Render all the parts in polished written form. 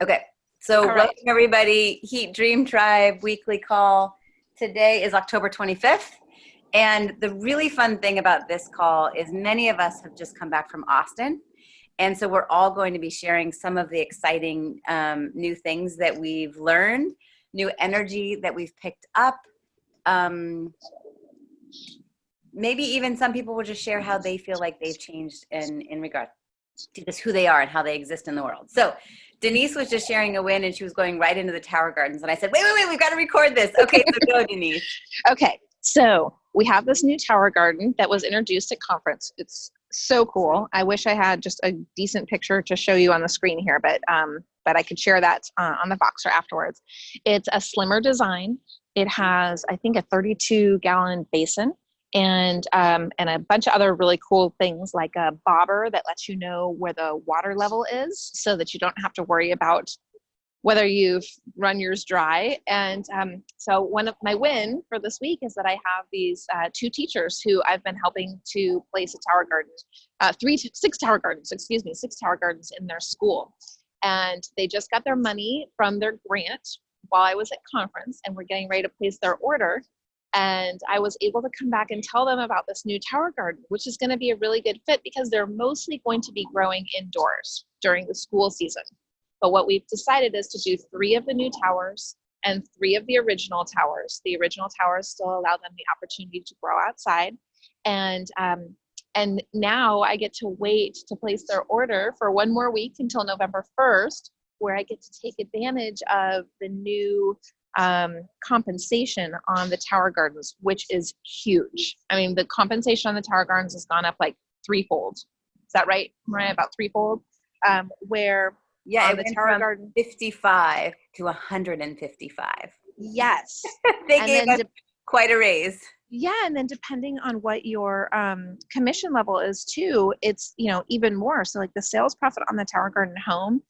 Okay, so All right. welcome everybody. DreamTribe weekly call. Today is October 25th. And the really fun thing about this call is many of us have just come back from Austin. And so we're all going to be sharing some of the exciting new things that we've learned, new energy that we've picked up. Maybe even some people will just share how they feel like they've changed in regard to just who they are and how they exist in the world. So Denise was just sharing a win and she was going right into the Tower Gardens. And I said, wait, we've got to record this. Okay, so go, Denise. Okay, so we have this new Tower Garden that was introduced at conference. It's so cool. I wish I had just a decent picture to show you on the screen here, but I could share that on the Voxer afterwards. It's a slimmer design. It has, I think, a 32-gallon basin. And a bunch of other really cool things like a bobber that lets you know where the water level is so that you don't have to worry about whether you've run yours dry. And so one of my win for this week is that I have these two teachers who I've been helping to place a Tower Garden, six Tower Gardens in their school. And they just got their money from their grant while I was at conference, and we're getting ready to place their order. And I was able to come back and tell them about this new Tower Garden, which is going to be a really good fit because they're mostly going to be growing indoors during the school season. But what we've decided is to do 3 of the new towers and 3 of the original towers. The original towers still allow them the opportunity to grow outside. And now I get to wait to place their order for 1 more week until November 1st, where I get to take advantage of the new compensation on the Tower Gardens, which is huge. I mean, the compensation on the Tower Gardens has gone up like 3-fold. Is that right, Mariah? About 3-fold? Where it the went Tower from Garden 55 to 155. Yes. They gave us quite a raise. Yeah, and then depending on what your commission level is too, it's even more. So like the sales profit on the Tower Garden home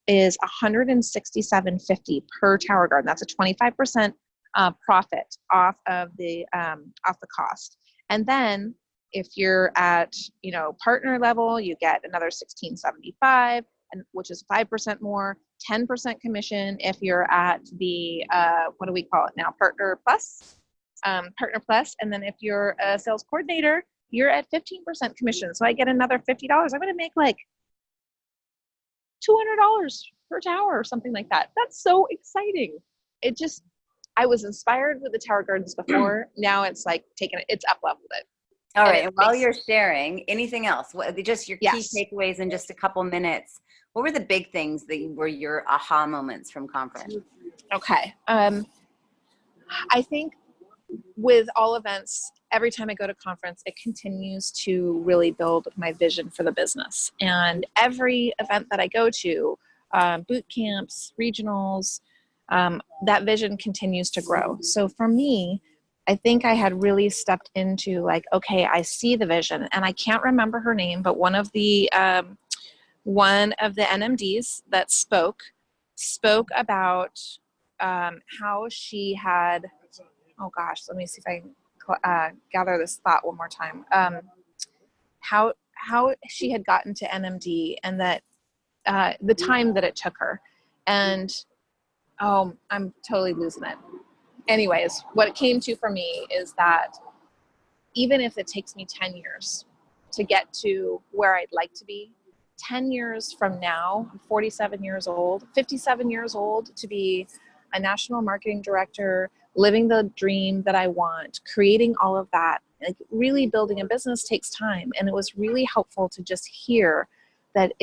is $167.50 per Tower Garden. That's a 25% profit off of the cost. And then if you're at partner level, you get another $16.75, and which is 5% more, 10% commission. If you're at the what do we call it now? Partner plus, and then if you're a sales coordinator, you're at 15% commission. So I get another $50. I'm going to make like $200 per tower or something like that. That's so exciting. I was inspired with the Tower Gardens before. Now it's like it's up leveled it. All right. And while you're sharing, anything else? Just your key Yes. takeaways in just a couple minutes. What were the big things that were your aha moments from conference? Okay. I think with all events, every time I go to conference, it continues to really build my vision for the business. And every event that I go to, boot camps, regionals, that vision continues to grow. So for me, I think I had really stepped into like, okay, I see the vision, and I can't remember her name, but one of the NMDs that spoke about how she had, oh gosh, let me see if I can gather this thought one more time. How she had gotten to NMD, and that the time that it took her. And I'm totally losing it. Anyways, what it came to for me is that even if it takes me 10 years to get to where I'd like to be, 10 years from now, I'm 47 years old, 57 years old, to be a national marketing director, living the dream that I want, creating all of that, like really building a business takes time. And it was really helpful to just hear that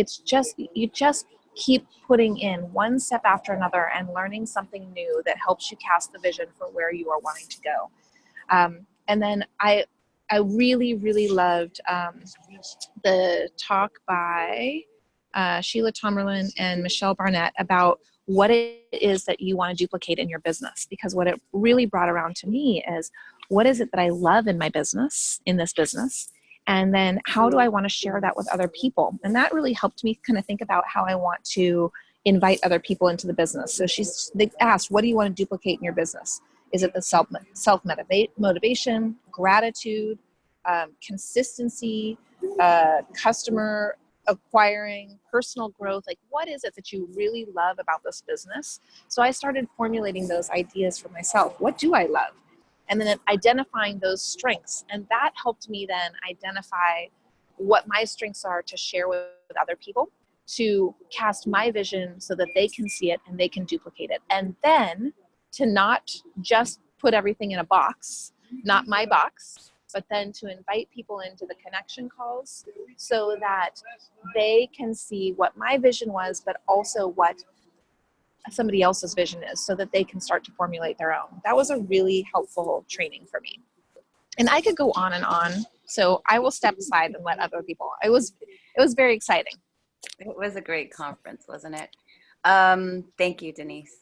you just keep putting in one step after another and learning something new that helps you cast the vision for where you are wanting to go. And then I really, really loved the talk by Sheila Tomerlin and Michelle Barnett about what it is that you want to duplicate in your business. Because what it really brought around to me is, what is it that I love in this business? And then how do I want to share that with other people? And that really helped me kind of think about how I want to invite other people into the business. So they asked, what do you want to duplicate in your business? Is it the self-motivation, gratitude, consistency, customer acquiring, personal growth. Like, what is it that you really love about this business? So I started formulating those ideas for myself. What do I love? And then identifying those strengths. And that helped me then identify what my strengths are to share with other people, to cast my vision so that they can see it and they can duplicate it. And then to not just put everything in a box, not my box, but then to invite people into the connection calls so that they can see what my vision was, but also what somebody else's vision is, so that they can start to formulate their own. That was a really helpful training for me. And I could go on and on, so I will step aside and let other people. It was very exciting. It was a great conference, wasn't it? Thank you, Denise.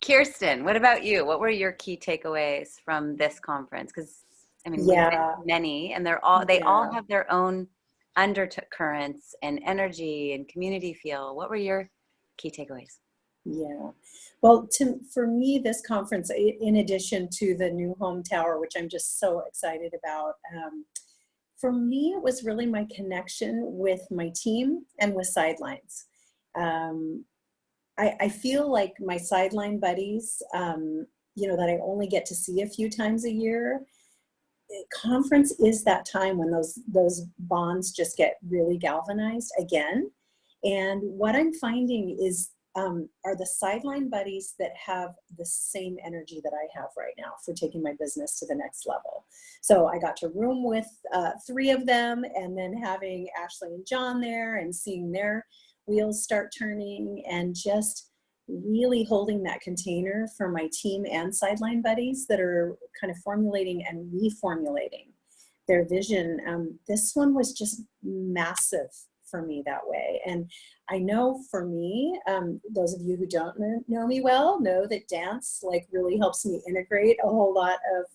Kirsten, what about you? What were your key takeaways from this conference? Because I mean, we've been to many, and they all have their own undercurrents and energy and community feel. What were your key takeaways? Yeah, well, for me, this conference, in addition to the new home tower, which I'm just so excited about, for me, it was really my connection with my team and with Sidelines. I feel like my sideline buddies, that I only get to see a few times a year. Conference is that time when those bonds just get really galvanized again. And what I'm finding is are the sideline buddies that have the same energy that I have right now for taking my business to the next level. So I got to room with 3 of them, and then having Ashley and John there and seeing their wheels start turning, and just really holding that container for my team and sideline buddies that are kind of formulating and reformulating their vision. This one was just massive for me that way. And I know for me, those of you who don't know me well know that dance really helps me integrate a whole lot of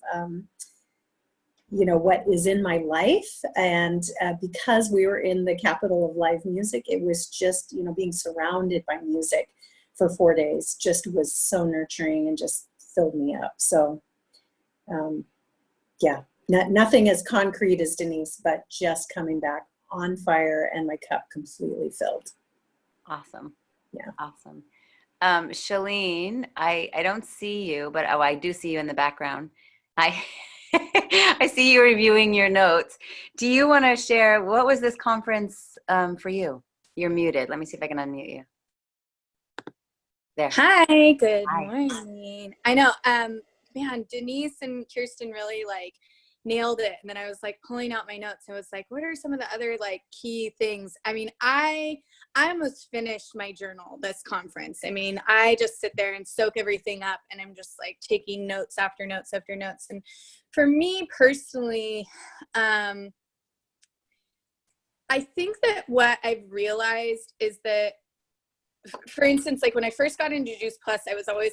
what is in my life. And because we were in the capital of live music, it was just being surrounded by music for 4 days just was so nurturing and just filled me up. So yeah, nothing as concrete as Denise, but just coming back on fire and my cup completely filled. Awesome. Yeah. Awesome. Shalene, I don't see you, but I do see you in the background. I see you reviewing your notes. Do you want to share, what was this conference for you? You're muted. Let me see if I can unmute you. There. Hi, good Hi. morning. I know, man, Denise and Kirsten really nailed it. And then I was pulling out my notes. I was like, what are some of the other key things? I mean, I almost finished my journal this conference. I mean, I just sit there and soak everything up, and I'm just taking notes after notes after notes. And for me personally, I think that what I've realized is that, for instance, when I first got into Juice Plus, I was always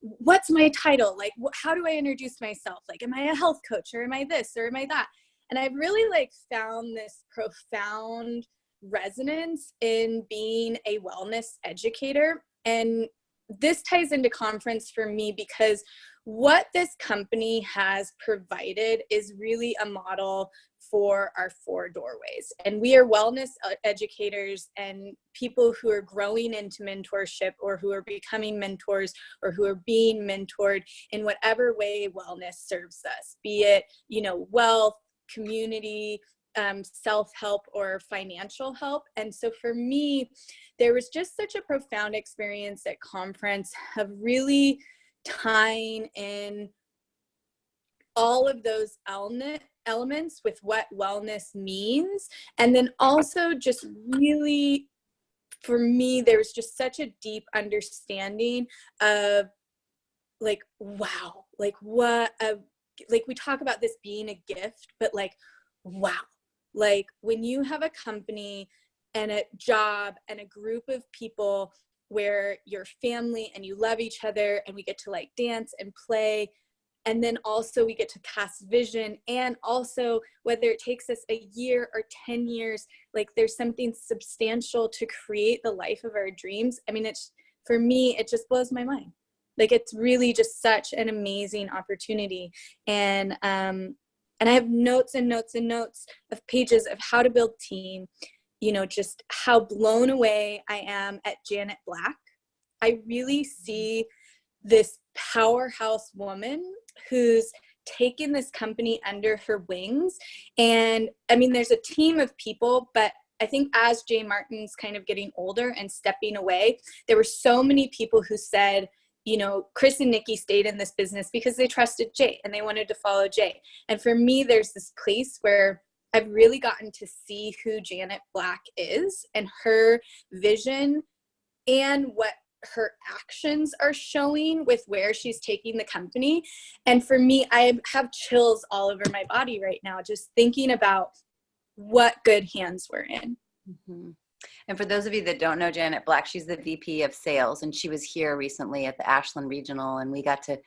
what's my title? How do I introduce myself? Am I a health coach, or am I this, or am I that? And I've really found this profound resonance in being a wellness educator. And this ties into conference for me because what this company has provided is really a model for our 4 doorways. And we are wellness educators and people who are growing into mentorship, or who are becoming mentors, or who are being mentored in whatever way wellness serves us, be it, wealth, community, self-help, or financial help. And so for me, there was just such a profound experience at conference of really tying in all of those elements with what wellness means. And then also just really, for me, there was just such a deep understanding of wow, what we talk about this being a gift, but wow, when you have a company and a job and a group of people where you're family and you love each other, and we get to dance and play, and then also we get to cast vision, and also whether it takes us a year or 10 years, there's something substantial to create the life of our dreams. I mean, for me, it just blows my mind. It's really just such an amazing opportunity. And I have notes and notes and notes of pages of how to build team, you know, just how blown away I am at Janet Black. I really see this powerhouse woman who's taken this company under her wings. And I mean, there's a team of people, but I think as Jay Martin's kind of getting older and stepping away, there were so many people who said, you know, Chris and Nikki stayed in this business because they trusted Jay and they wanted to follow Jay. And for me, there's this place where I've really gotten to see who Janet Black is and her vision and what her actions are showing with where she's taking the company. And for me, I have chills all over my body right now, just thinking about what good hands we're in. Mm-hmm. And for those of you that don't know Janet Black, she's the VP of sales, and she was here recently at the Ashland Regional, and we got to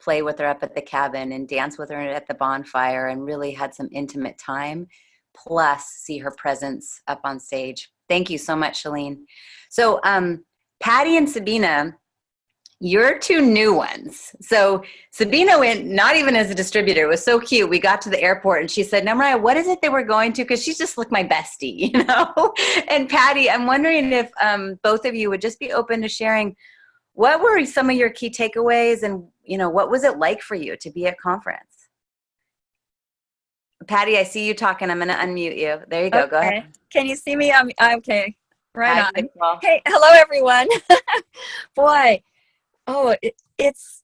play with her up at the cabin and dance with her at the bonfire and really had some intimate time, plus see her presence up on stage. Thank you so much, Shalene. So Patty and Sabina, you're two new ones. So Sabina went not even as a distributor. It was so cute. We got to the airport and she said, "Now, Mariah, what is it that we're going to?" Because she's just like my bestie, you know? And Patty, I'm wondering if both of you would just be open to sharing what were some of your key takeaways and, you know, what was it like for you to be at conference? Patty, I see you talking. I'm going to unmute you. There you go. Okay. Go ahead. Can you see me? I'm okay. Right Hi, on. Nicole. Hey, hello everyone. Boy, oh, it's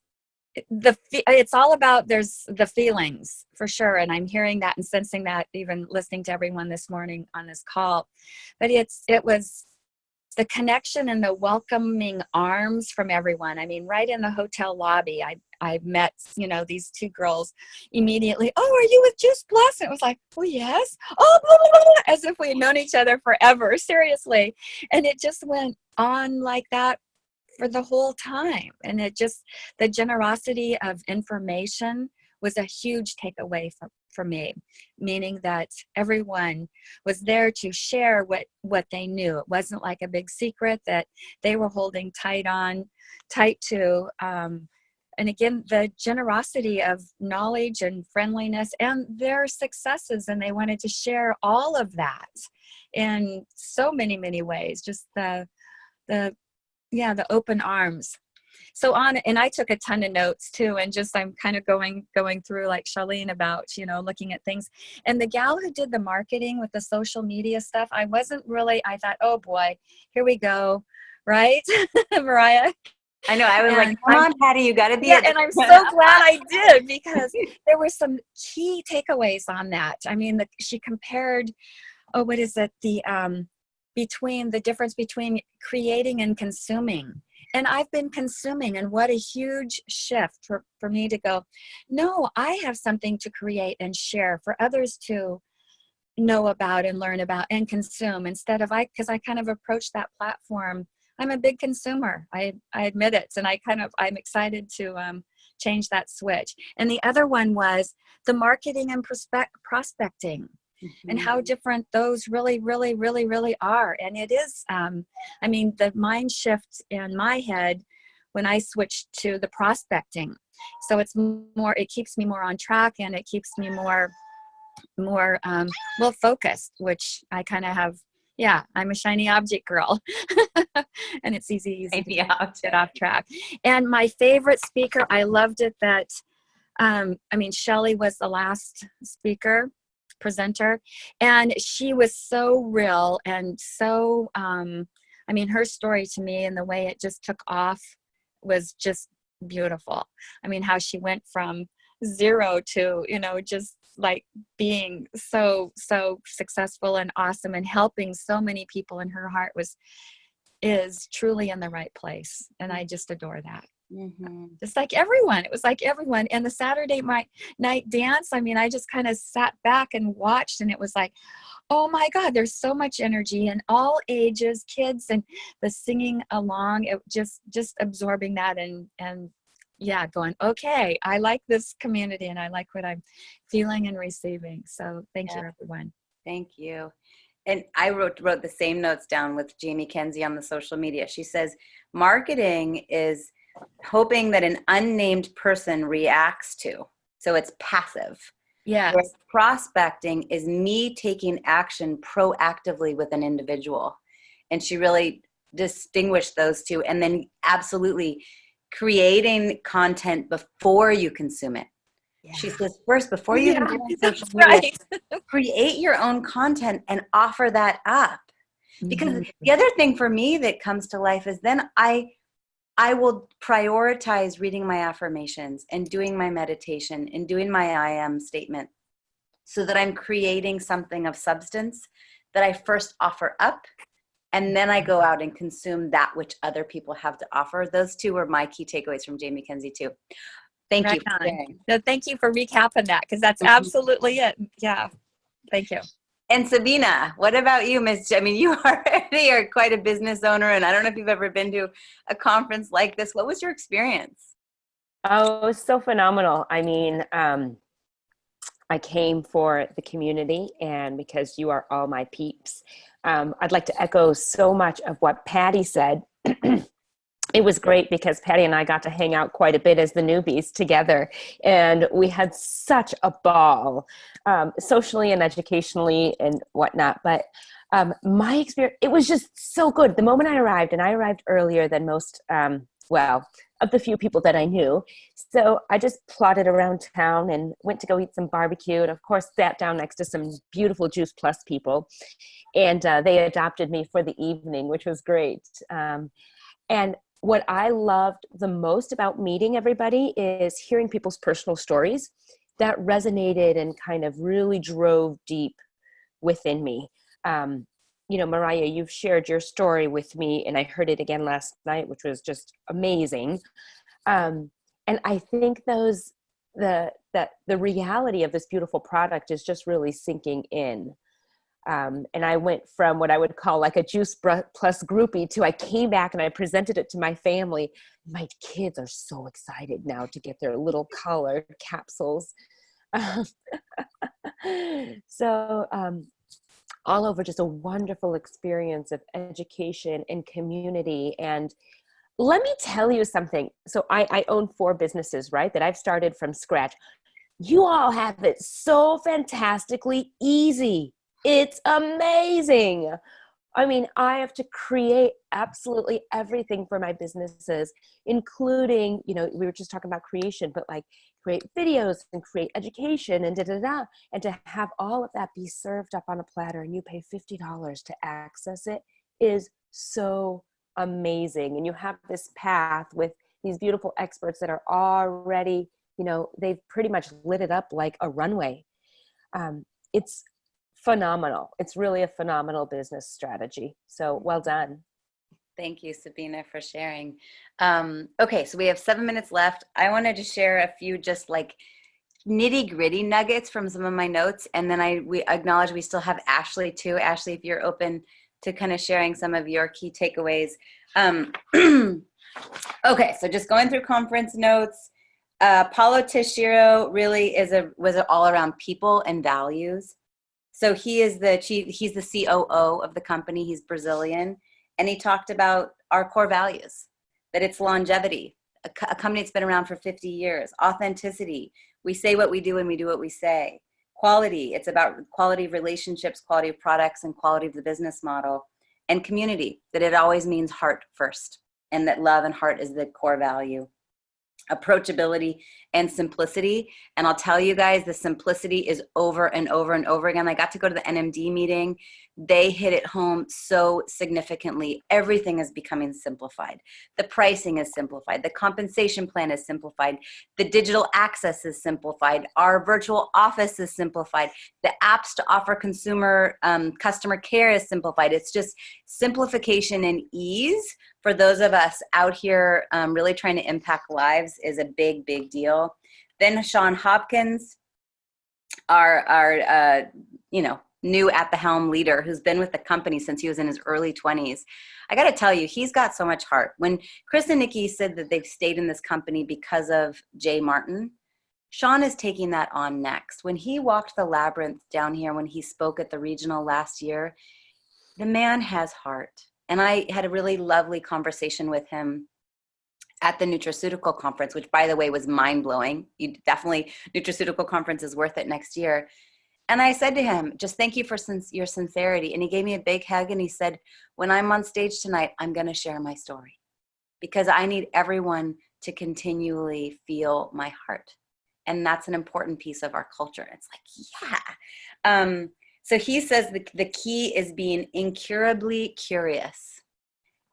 all about there's the feelings for sure, and I'm hearing that and sensing that even listening to everyone this morning on this call. But it was the connection and the welcoming arms from everyone. I mean, right in the hotel lobby, I met, you know, these two girls immediately. "Oh, are you with Juice Plus?" And it was like, "Oh, yes." "Oh, blah, blah, blah, blah," as if we had known each other forever, seriously. And it just went on like that for the whole time. And it just, the generosity of information was a huge takeaway for me, meaning that everyone was there to share what they knew. It wasn't like a big secret that they were holding tight to. And again, the generosity of knowledge and friendliness and their successes. And they wanted to share all of that in so many, many ways. Just the open arms. So and I took a ton of notes too, and just I'm kind of going through like Charlene about, you know, looking at things. And the gal who did the marketing with the social media stuff, I thought, oh boy, here we go, right? Mariah? I know. I was like, come on, Patty, you got to be. Yeah, and I'm so glad I did, because there were some key takeaways on that. I mean, she compared, what is it? The difference between creating and consuming. And I've been consuming, and what a huge shift for me to go, no, I have something to create and share for others to know about and learn about and consume, instead of because I kind of approached that platform. I'm a big consumer. I admit it. And I'm excited to change that switch. And the other one was the marketing and prospecting. Mm-hmm. And how different those really, really, really, really are. And it is, I mean, the mind shift in my head when I switched to the prospecting. So it keeps me more on track, and it keeps me more well focused, which I kind of have. Yeah, I'm a shiny object girl. And it's easy to get off track. And my favorite speaker, I loved it that, Shelley was the last presenter, and she was so real and so, her story to me and the way it just took off was just beautiful. I mean, how she went from zero to, just like being so successful and awesome and helping so many people, and her heart is truly in the right place. And I just adore that. Mm-hmm. Just like everyone, it was like everyone. And the Saturday night dance, I just kind of sat back and watched, and it was like, oh my God, there's so much energy in all ages, kids, and the singing along, it just absorbing that and yeah, going, okay, I like this community and I like what I'm feeling and receiving. So thank you, everyone. Thank you. And I wrote the same notes down with Jamie Kenzie on the social media. She says, marketing is hoping that an unnamed person reacts to. So it's passive. Yes. Whereas prospecting is me taking action proactively with an individual. And she really distinguished those two. And then absolutely creating content before you consume it. Yeah. She says, first, before you even get on That's social media, right. create your own content and offer that up. Because Mhm. the other thing for me that comes to life is then I will prioritize reading my affirmations and doing my meditation and doing my I am statement so that I'm creating something of substance that I first offer up, and then I go out and consume that which other people have to offer. Those two were my key takeaways from Jamie Kenzie too. Thank you Right for on. sharing. No, thank you for recapping that, because that's Mhm. absolutely it. Yeah. Thank you. And Sabina, what about you, Miss? I mean, you already are quite a business owner, and I don't know if you've ever been to a conference like this. What was your experience? Oh, it was so phenomenal. I mean, I came for the community and because you are all my peeps. I'd like to echo so much of what Patty said. It was great because Patty and I got to hang out quite a bit as the newbies together, and we had such a ball, socially and educationally and whatnot. But my experience, it was just so good. The moment I arrived, and I arrived earlier than most, of the few people that I knew. So I just plodded around town and went to go eat some barbecue, and of course sat down next to some beautiful Juice Plus people, and they adopted me for the evening, which was great. And what I loved the most about meeting everybody is hearing people's personal stories that resonated and kind of really drove deep within me. Mariah, you've shared your story with me, and I heard it again last night, which was just amazing. And I think the reality of this beautiful product is just really sinking in. And I went from what I would call like a Juice Plus groupie to I came back and I presented it to my family. My kids are so excited now to get their little colored capsules. So all over just a wonderful experience of education and community. And let me tell you something. So I own 4 businesses, right, that I've started from scratch. You all have it so fantastically easy. It's amazing. I mean, I have to create absolutely everything for my businesses, including, we were just talking about creation, but like create videos and create education and and to have all of that be served up on a platter and you pay $50 to access it is so amazing. And you have this path with these beautiful experts that are already, they've pretty much lit it up like a runway. It's phenomenal. It's really a phenomenal business strategy. So well done. Thank you, Sabina, for sharing. Okay, so we have 7 minutes left. I wanted to share a few just like nitty gritty nuggets from some of my notes. And then we acknowledge we still have Ashley too. Ashley, if you're open to kind of sharing some of your key takeaways. Okay, so just going through conference notes. Paulo Teixeira really was an all around people and values. So he's the COO of the company. He's Brazilian. And he talked about our core values, that it's longevity, a company that's been around for 50 years, authenticity. We say what we do and we do what we say. Quality, it's about quality of relationships, quality of products, and quality of the business model. And community, that it always means heart first, and that love and heart is the core value. Approachability and simplicity. And I'll tell you guys, the simplicity is over and over and over again. I got to go to the NMD meeting. They hit it home so significantly. Everything is becoming simplified. The pricing is simplified. The compensation plan is simplified. The digital access is simplified. Our virtual office is simplified. The apps to offer customer care is simplified. It's just simplification and ease for those of us out here really trying to impact lives is a big, big deal. Then Sean Hopkins, our new at the helm leader who's been with the company since he was in his early 20s. I got to tell you, he's got so much heart. When Chris and Nikki said that they've stayed in this company because of Jay Martin, Sean is taking that on next. When he walked the labyrinth down here, when he spoke at the regional last year, the man has heart. And I had a really lovely conversation with him at the nutraceutical conference, which by the way was mind-blowing. You definitely, nutraceutical conference is worth it next year. And I said to him, just thank you for your sincerity. And he gave me a big hug and he said, when I'm on stage tonight, I'm going to share my story because I need everyone to continually feel my heart. And that's an important piece of our culture. It's like, yeah. So he says the key is being incurably curious.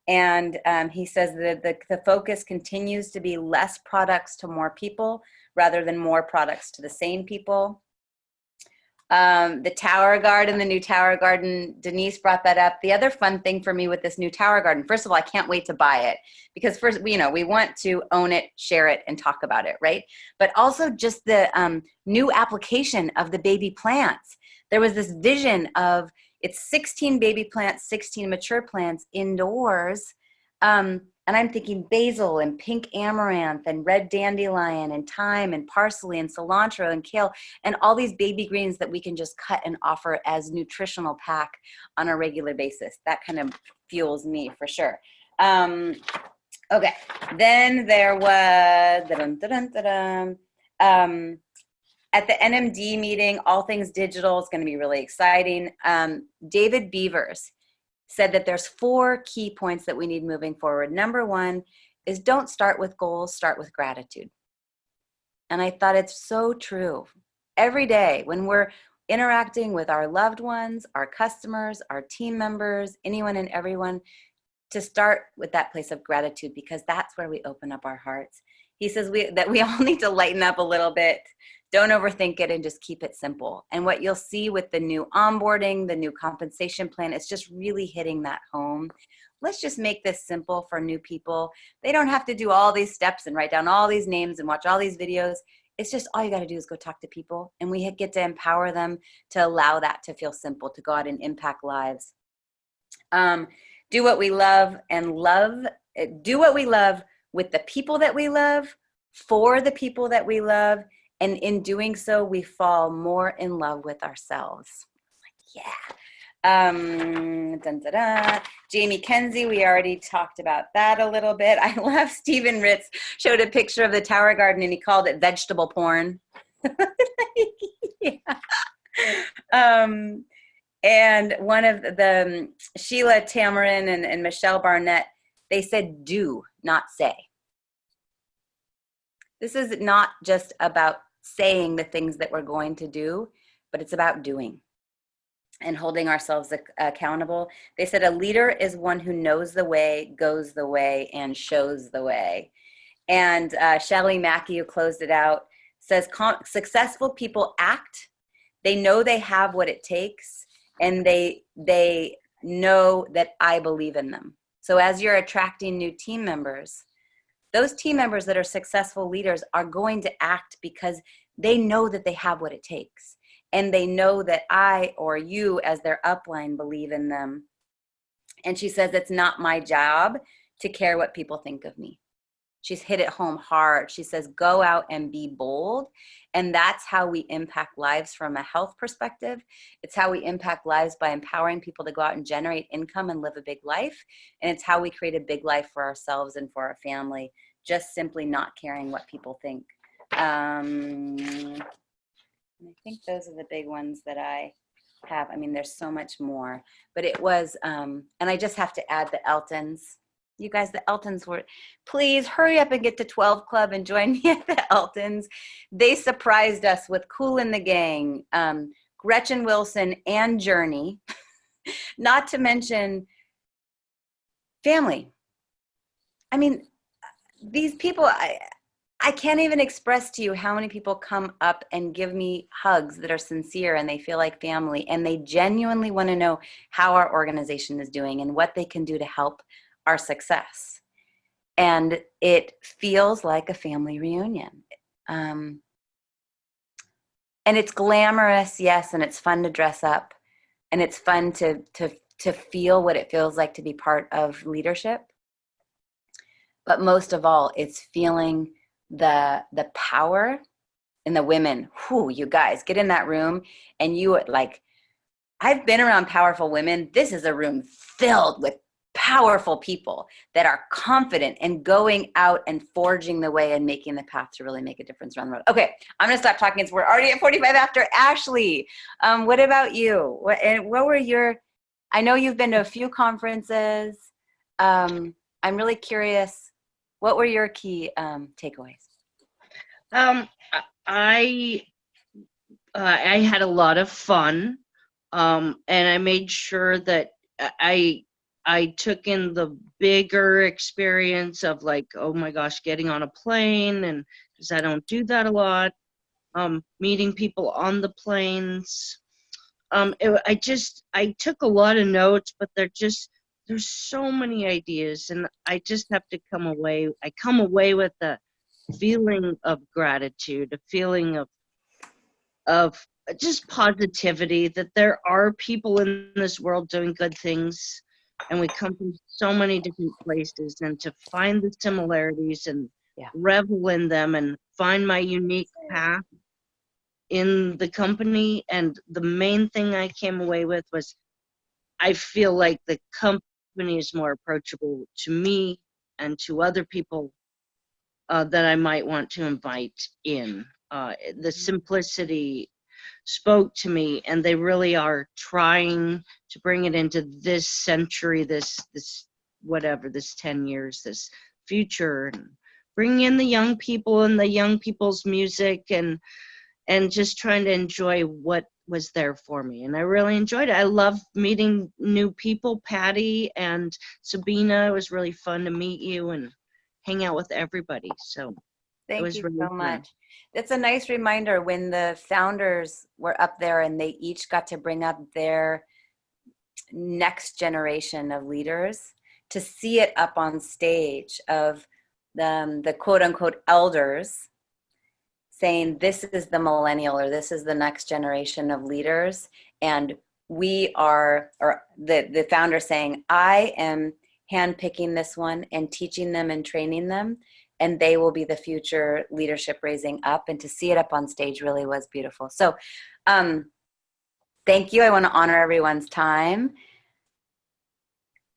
And he says that the focus continues to be less products to more people rather than more products to the same people. The Tower Garden, the new Tower Garden, Denise brought that up. The other fun thing for me with this new Tower Garden, first of all, I can't wait to buy it because first, we want to own it, share it, and talk about it, right? But also just the new application of the baby plants. There was this vision of it's 16 baby plants, 16 mature plants indoors. And I'm thinking basil and pink amaranth and red dandelion and thyme and parsley and cilantro and kale and all these baby greens that we can just cut and offer as nutritional pack on a regular basis. That kind of fuels me for sure. Okay, then there was at the NMD meeting, All Things Digital is going to be really exciting. David Beavers said that there's 4 key points that we need moving forward. Number 1 is don't start with goals, start with gratitude. And I thought it's so true. Every day when we're interacting with our loved ones, our customers, our team members, anyone and everyone, to start with that place of gratitude because that's where we open up our hearts. He says that we all need to lighten up a little bit. Don't overthink it and just keep it simple. And what you'll see with the new onboarding, the new compensation plan, it's just really hitting that home. Let's just make this simple for new people. They don't have to do all these steps and write down all these names and watch all these videos. It's just all you got to do is go talk to people. And we get to empower them to allow that to feel simple, to go out and impact lives. Do what we love and love. Do what we love with the people that we love, for the people that we love. And in doing so, we fall more in love with ourselves. Yeah. Jamie Kenzie, we already talked about that a little bit. I love Stephen Ritz showed a picture of the Tower Garden and he called it vegetable porn. Yeah. And one of the Sheila Tamarin and Michelle Barnett, they said do, not say. This is not just about saying the things that we're going to do, but it's about doing and holding ourselves accountable. They said a leader is one who knows the way, goes the way, and shows the way. And Shelley Mackey, who closed it out, says successful people act. They know they have what it takes, and they know that I believe in them. So as you're attracting new team members, those team members that are successful leaders are going to act because they know that they have what it takes. And they know that I or you as their upline believe in them. And she says, it's not my job to care what people think of me. She's hit it home hard. She says, go out and be bold. And that's how we impact lives from a health perspective. It's how we impact lives by empowering people to go out and generate income and live a big life. And it's how we create a big life for ourselves and for our family, just simply not caring what people think. I think those are the big ones that I have. I mean, there's so much more, but it was, and I just have to add the Eltons. You guys, the Eltons were, please hurry up and get to 12 Club and join me at the Eltons. They surprised us with Kool and the Gang, Gretchen Wilson and Journey, not to mention family. I mean, these people, I can't even express to you how many people come up and give me hugs that are sincere and they feel like family and they genuinely want to know how our organization is doing and what they can do to help our success. And it feels like a family reunion. And it's glamorous, yes, and it's fun to dress up and it's fun to feel what it feels like to be part of leadership. But most of all, it's feeling the power in the women. Whew, you guys get in that room and you like, I've been around powerful women. This is a room filled with powerful people that are confident and going out and forging the way and making the path to really make a difference around the road. Okay, I'm gonna stop talking. We're already at 45 after. Ashley, what about you? What were your, I know you've been to a few conferences. I'm really curious, what were your key takeaways? Um, I had a lot of fun, and I made sure that I took in the bigger experience of like, oh my gosh, getting on a plane, and because I don't do that a lot, meeting people on the planes. I took a lot of notes, but there's so many ideas, and I just have to come away. I come away with a feeling of gratitude, a feeling of just positivity, that there are people in this world doing good things, and we come from so many different places, and to find the similarities and revel in them and find my unique path in the company. And the main thing I came away with was I feel like the company is more approachable to me and to other people that I might want to invite in. The simplicity spoke to me, and they really are trying to bring it into this century, this whatever, this 10 years, this future, and bring in the young people and the young people's music, and just trying to enjoy what was there for me. And I really enjoyed it. I love meeting new people. Patty and Sabina, it was really fun to meet you and hang out with everybody. So Thank it was you really so fun. much. It's a nice reminder when the founders were up there and they each got to bring up their next generation of leaders, to see it up on stage of the quote unquote elders saying, this is the millennial, or this is the next generation of leaders. And we are, or the founder saying, I am handpicking this one and teaching them and training them, and they will be the future leadership raising up. And to see it up on stage really was beautiful. So thank you. I want to honor everyone's time.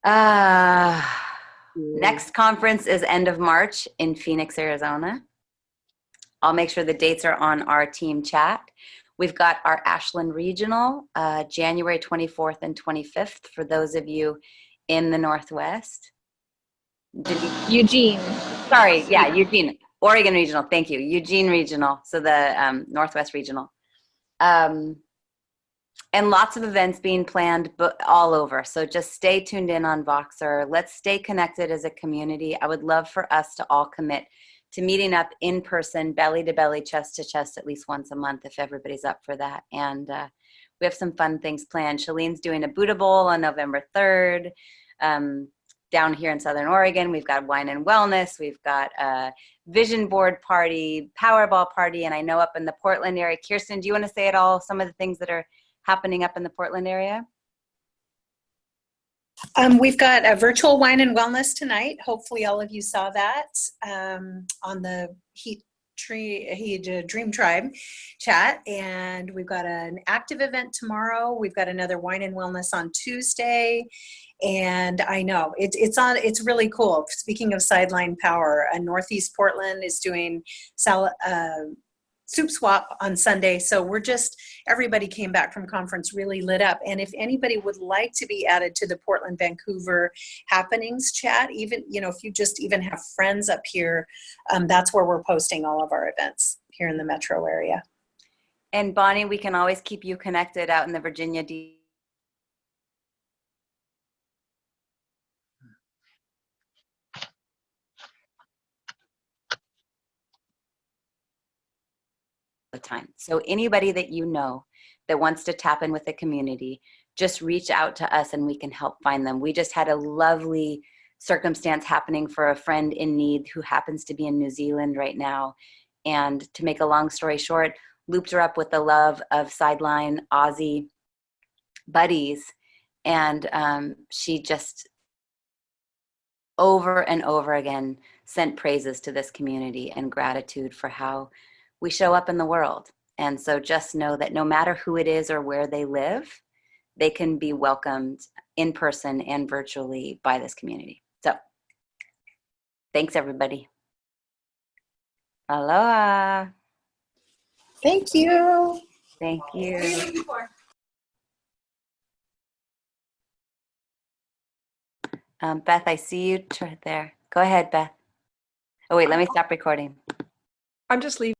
Next conference is end of March in Phoenix, Arizona. I'll make sure the dates are on our team chat. We've got our Ashland Regional, January 24th and 25th for those of you in the Northwest. Eugene. Sorry, yeah, Eugene. Oregon Regional, thank you. Eugene Regional, so the Northwest Regional. And lots of events being planned all over. So just stay tuned in on Voxer. Let's stay connected as a community. I would love for us to all commit to meeting up in person, belly to belly, chest to chest, at least once a month if everybody's up for that. And we have some fun things planned. Shalene's doing a Buddha Bowl on November 3rd. Down here in Southern Oregon, we've got Wine and Wellness. We've got a vision board party, Powerball party, and I know up in the Portland area. Kirsten, do you want to say at all some of the things that are happening up in the Portland area? We've got a virtual wine and wellness tonight. Hopefully all of you saw that on the DreamTribe chat. And we've got an active event tomorrow. We've got another wine and wellness on Tuesday. And I know it's really cool. Speaking of sideline power, Northeast Portland is doing soup swap on Sunday. So everybody came back from conference really lit up. And if anybody would like to be added to the Portland, Vancouver happenings chat, even, if you just even have friends up here, that's where we're posting all of our events here in the metro area. And Bonnie, we can always keep you connected out in the Virginia the time. So anybody that you know that wants to tap in with the community, just reach out to us and we can help find them. We just had a lovely circumstance happening for a friend in need who happens to be in New Zealand right now. And to make a long story short, looped her up with the love of sideline Aussie buddies. And she just over and over again sent praises to this community and gratitude for how we show up in the world. And so just know that no matter who it is or where they live, they can be welcomed in person and virtually by this community. So thanks, everybody. Aloha. Thank you. Thank you. Beth, I see you there. Go ahead, Beth. Oh, wait, let me stop recording. I'm just leaving.